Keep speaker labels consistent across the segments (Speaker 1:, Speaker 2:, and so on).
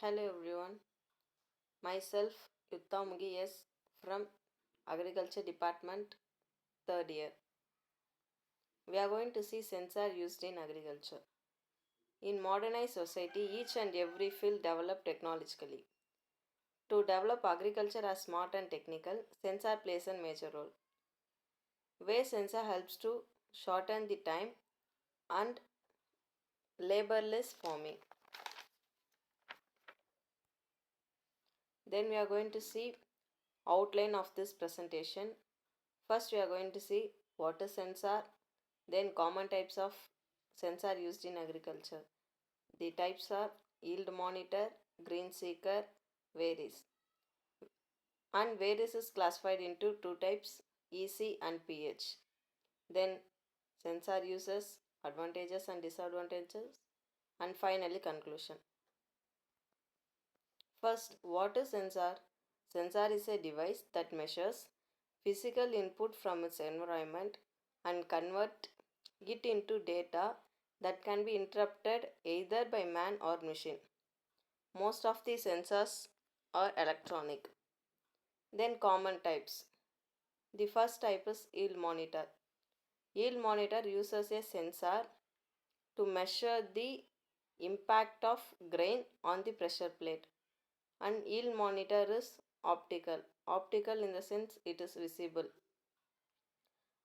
Speaker 1: Hello everyone, myself Yuttamugi S from Agriculture Department 3rd year. We are going to see sensor used in agriculture. In modernized society, each and every field developed technologically. To develop agriculture as smart and technical, sensor plays a major role. Where sensor helps to shorten the time and laborless farming. Then we are going to see outline of this presentation. First we are going to see water sensor, then common types of sensor used in agriculture. The types are yield monitor, green seeker, varies. And varies is classified into two types, EC and pH. Then sensor uses, advantages and disadvantages, and finally conclusion. First, water sensor. Sensor is a device that measures physical input from its environment and convert it into data that can be interpreted either by man or machine. Most of the sensors are electronic. Then common types. The first type is yield monitor. Yield monitor uses a sensor to measure the impact of grain on the pressure plate. And yield monitor is optical. Optical in the sense it is visible.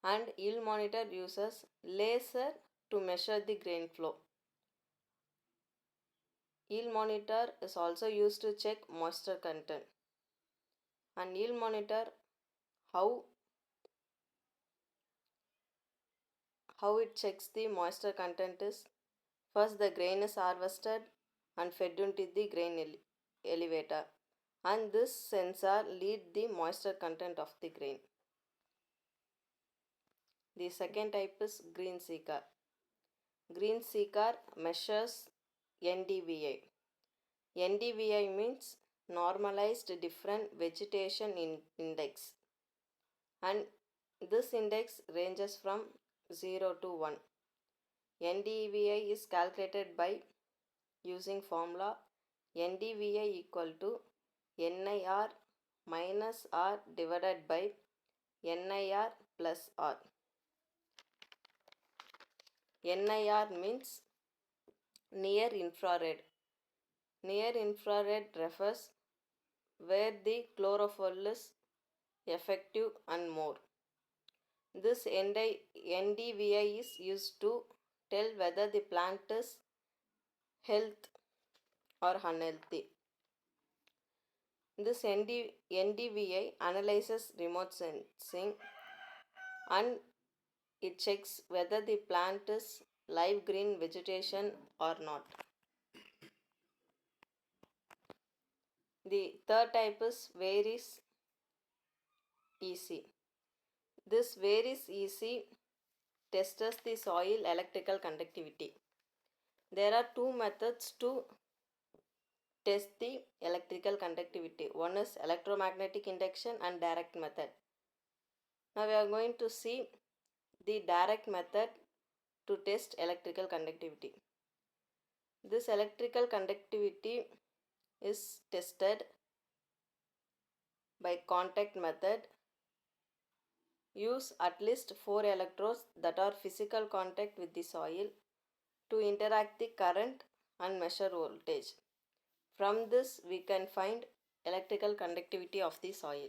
Speaker 1: And yield monitor uses laser to measure the grain flow. Yield monitor is also used to check moisture content. And yield monitor, how it checks the moisture content is, first the grain is harvested and fed into the grain elevator, and this sensor lead the moisture content of the grain. The second type is green seeker. Green seeker measures NDVI. NDVI means normalized different vegetation index, and this index ranges from 0 to 1. NDVI is calculated by using formula NDVI equal to NIR minus R divided by NIR plus R. NIR means near infrared. Near infrared refers where the chlorophyll is effective and more. This NDVI is used to tell whether the plant is healthy or unhealthy. This NDVI analyzes remote sensing and it checks whether the plant is live green vegetation or not. The third type is varies EC. This varies EC tests the soil electrical conductivity. There are two methods to test the electrical conductivity. One is electromagnetic induction and direct method. Now we are going to see the direct method to test electrical conductivity. This electrical conductivity is tested by contact method. Use at least 4 electrodes that are physical contact with the soil to interact the current and measure voltage. From this we can find electrical conductivity of the soil.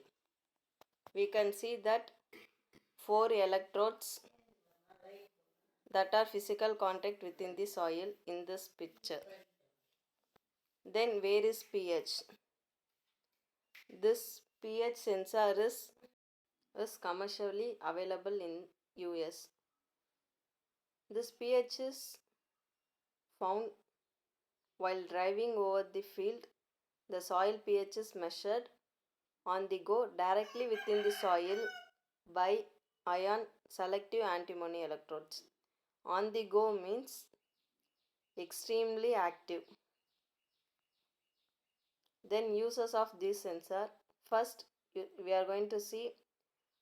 Speaker 1: We can see that 4 electrodes that are physical contact within the soil in this picture. Then where is pH? This pH sensor is commercially available in US. This pH is found while driving over the field. The soil pH is measured on the go directly within the soil by ion selective antimony electrodes. On the go means extremely active. Then uses of this sensor. First we are going to see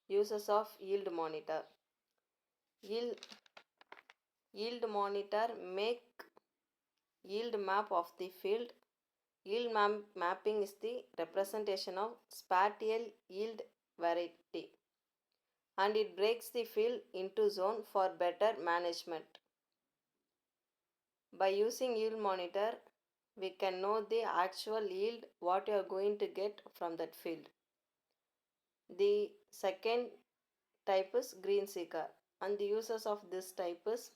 Speaker 1: uses of yield monitor. Yield monitor make yield map of the field Mapping is the representation of spatial yield variety, and it breaks the field into zone for better management. By using yield monitor, we can know the actual yield what you are going to get from that field. The second type is green seeker, and the uses of this type is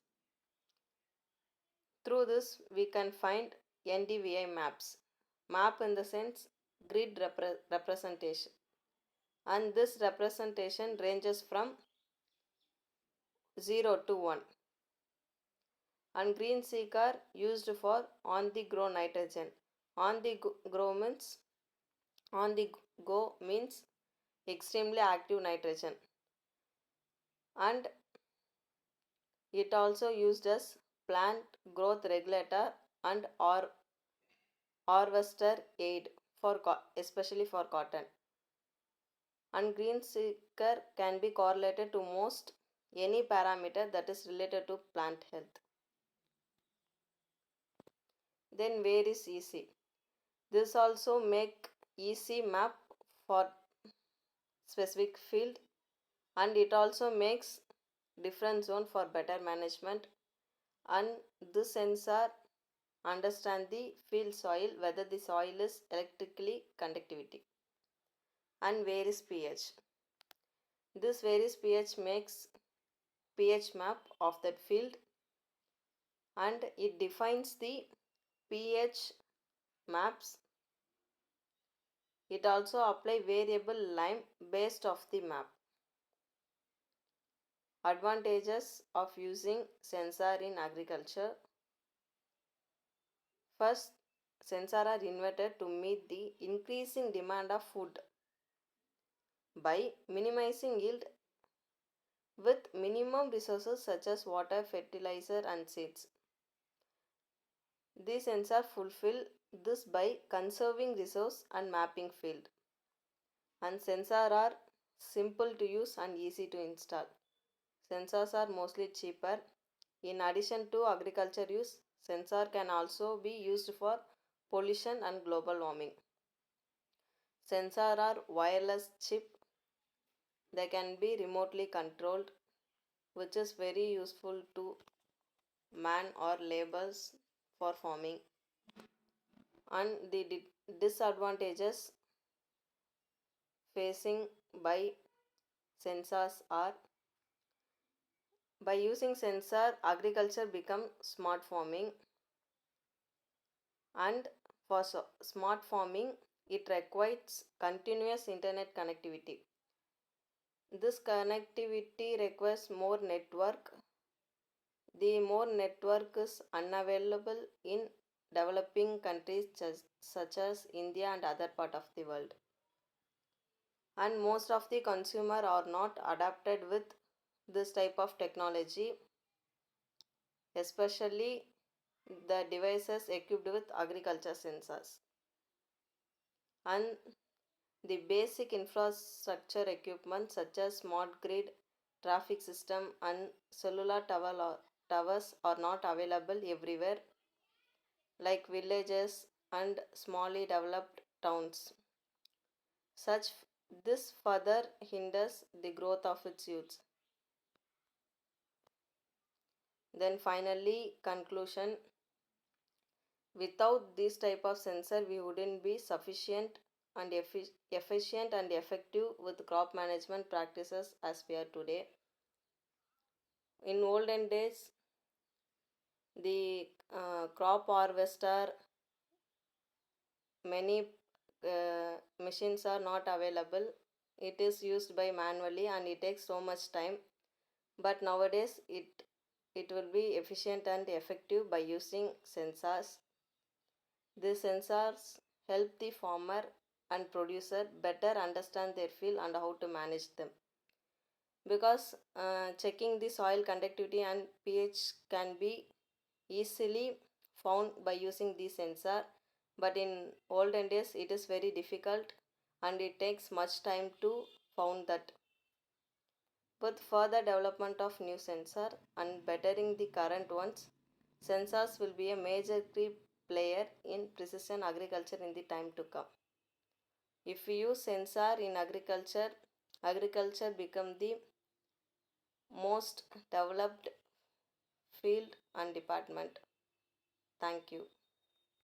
Speaker 1: through this we can find NDVI maps. Map in the sense grid representation, and this representation ranges from 0 to 1. And green seeker used for on the grow nitrogen. On the grow means on the go means extremely active nitrogen, and it also used as plant growth regulator and or harvester aid for especially for cotton. And green seeker can be correlated to most any parameter that is related to plant health. Then where is EC? This also make EC map for specific field, and it also makes different zone for better management. And this sensor understand the field soil whether the soil is electrically conductivity. And where is pH? This varies pH makes pH map of that field, and it defines the pH maps. It also apply variable lime based of the map. Advantages of using sensor in agriculture. First, sensors are invented to meet the increasing demand of food by minimizing yield with minimum resources such as water, fertilizer, and seeds. These sensors fulfill this by conserving resource and mapping field. And sensors are simple to use and easy to install. Sensors are mostly cheaper. In addition to agriculture use, sensor can also be used for pollution and global warming. Sensors are wireless chip. They can be remotely controlled, which is very useful to man or laborers for farming. And the disadvantages facing by sensors are by using sensor agriculture become smart farming, and for smart farming it requires continuous internet connectivity. This connectivity requires more network. The more network is unavailable in developing countries such as India and other part of the world. And most of the consumer are not adapted with this type of technology, especially the devices equipped with agriculture sensors. And the basic infrastructure equipment such as smart grid, traffic system, and cellular towers are not available everywhere, like villages and smallly developed towns. Such this further hinders the growth of its youth. Then finally, conclusion: without this type of sensor, we wouldn't be sufficient and efficient and effective with crop management practices as we are today. In olden days, the crop harvester, many machines are not available. It is used by manually and it takes so much time. But nowadays, it will be efficient and effective by using sensors. These sensors help the farmer and producer better understand their field and how to manage them. Because checking the soil conductivity and pH can be easily found by using the sensor, but in olden days it is very difficult and it takes much time to found that. With further development of new sensor and bettering the current ones, sensors will be a major key player in precision agriculture in the time to come. If we use sensor in agriculture, agriculture become the most developed field and department. Thank you.